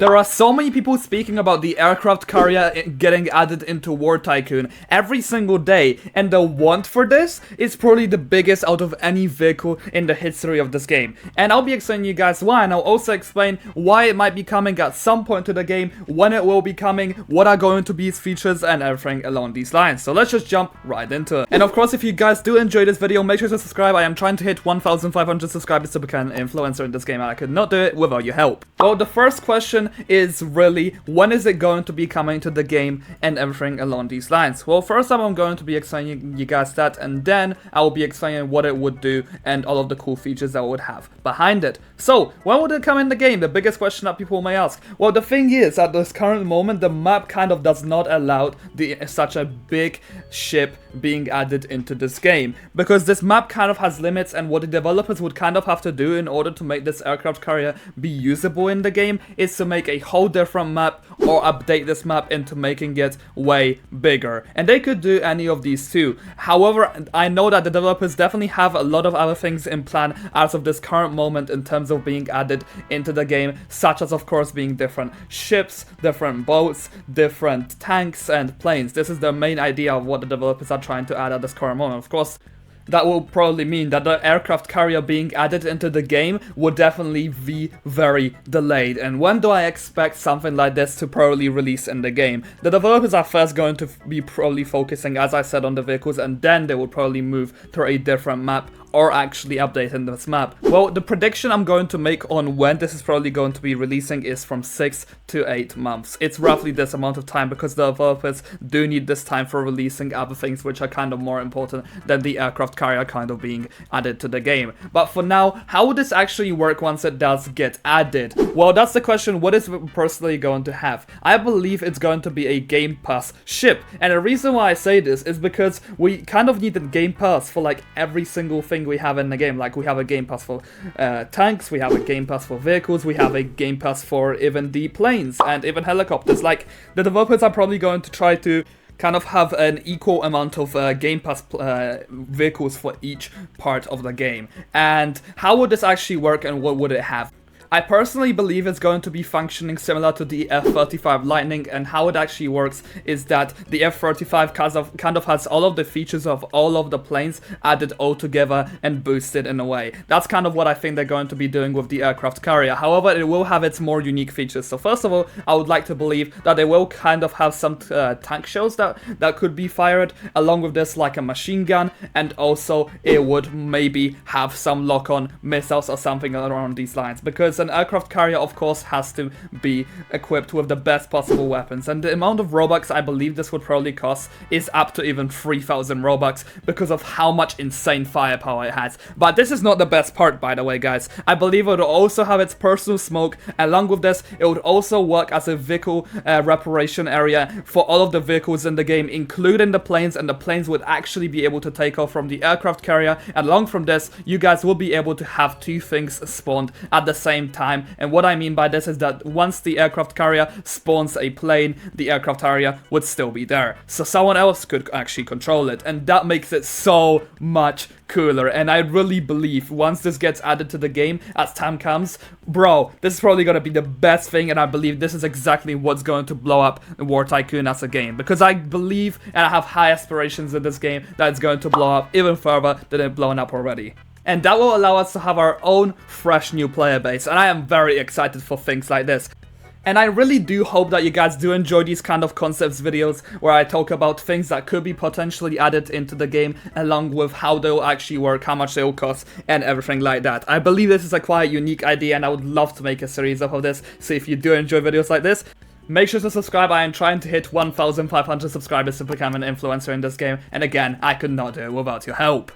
There are so many people speaking about the aircraft carrier getting added into War Tycoon every single day, and the want for this is probably the biggest out of any vehicle in the history of this game. And I'll be explaining you guys why, and I'll also explain why it might be coming at some point to the game, when it will be coming, what are going to be its features, and everything along these lines. So let's just jump right into it. And of course, if you guys do enjoy this video, make sure to subscribe. I am trying to hit 1,500 subscribers to become an influencer in this game, and I could not do it without your help. Well, the first question is really, when is it going to be coming to the game and everything along these lines? Well, first I'm going to be explaining you guys that, and then I will be explaining what it would do and all of the cool features that it would have behind it. So, when would it come in the game? The biggest question that people may ask. Well, the thing is, at this current moment, the map kind of does not allow such a big ship being added into this game, because this map kind of has limits, and what the developers would kind of have to do in order to make this aircraft carrier be usable in the game is to make a whole different map or update this map into making it way bigger. And they could do any of these too. However, I know that the developers definitely have a lot of other things in plan as of this current moment in terms of being added into the game, such as of course being different ships, different boats, different tanks and planes. This is the main idea of what the developers are trying to add at this current moment. Of course, that will probably mean that the aircraft carrier being added into the game would definitely be very delayed. And when do I expect something like this to probably release in the game? The developers are first going to be probably focusing, as I said, on the vehicles, and then they will probably move to a different map or actually updating this map. Well, the prediction I'm going to make on when this is probably going to be releasing is from 6 to 8 months. It's roughly this amount of time because the developers do need this time for releasing other things which are kind of more important than the aircraft carrier kind of being added to the game. But for now, how would this actually work once it does get added? Well, that's the question. What is it personally going to have? I believe it's going to be a Game Pass ship. And the reason why I say this is because we kind of need a Game Pass for like every single thing we have in the game. Like, we have a Game Pass for tanks, we have a Game Pass for vehicles, we have a Game Pass for even the planes and even helicopters. Like, the developers are probably going to try to kind of have an equal amount of Game Pass vehicles for each part of the game. And how would this actually work, and what would it have? I personally believe it's going to be functioning similar to the F-35 Lightning, and how it actually works is that the F-35 kind of has all of the features of all of the planes added all together and boosted in a way. That's kind of what I think they're going to be doing with the aircraft carrier. However, it will have its more unique features. So first of all, I would like to believe that they will kind of have some tank shells that could be fired along with this, like a machine gun, and also it would maybe have some lock-on missiles or something around these lines, because an aircraft carrier of course has to be equipped with the best possible weapons, and the amount of Robux I believe this would probably cost is up to even 3,000 Robux because of how much insane firepower it has. But this is not the best part, by the way, guys. I believe it would also have its personal smoke. Along with this, it would also work as a vehicle reparation area for all of the vehicles in the game, including the planes, and the planes would actually be able to take off from the aircraft carrier. And along from this, you guys will be able to have two things spawned at the same time. And what I mean by this is that once the aircraft carrier spawns a plane, the aircraft carrier would still be there, so someone else could actually control it, and that makes it so much cooler. And I really believe once this gets added to the game as time comes, bro, this is probably going to be the best thing, and I believe this is exactly what's going to blow up War Tycoon as a game, because I believe and I have high aspirations in this game that it's going to blow up even further than it's blown up already. And that will allow us to have our own fresh new player base, and I am very excited for things like this. And I really do hope that you guys do enjoy these kind of concepts videos where I talk about things that could be potentially added into the game, along with how they'll actually work, how much they'll cost, and everything like that. I believe this is a quite unique idea, and I would love to make a series of this. So if you do enjoy videos like this, make sure to subscribe. I am trying to hit 1,500 subscribers to become an influencer in this game, and again, I could not do it without your help.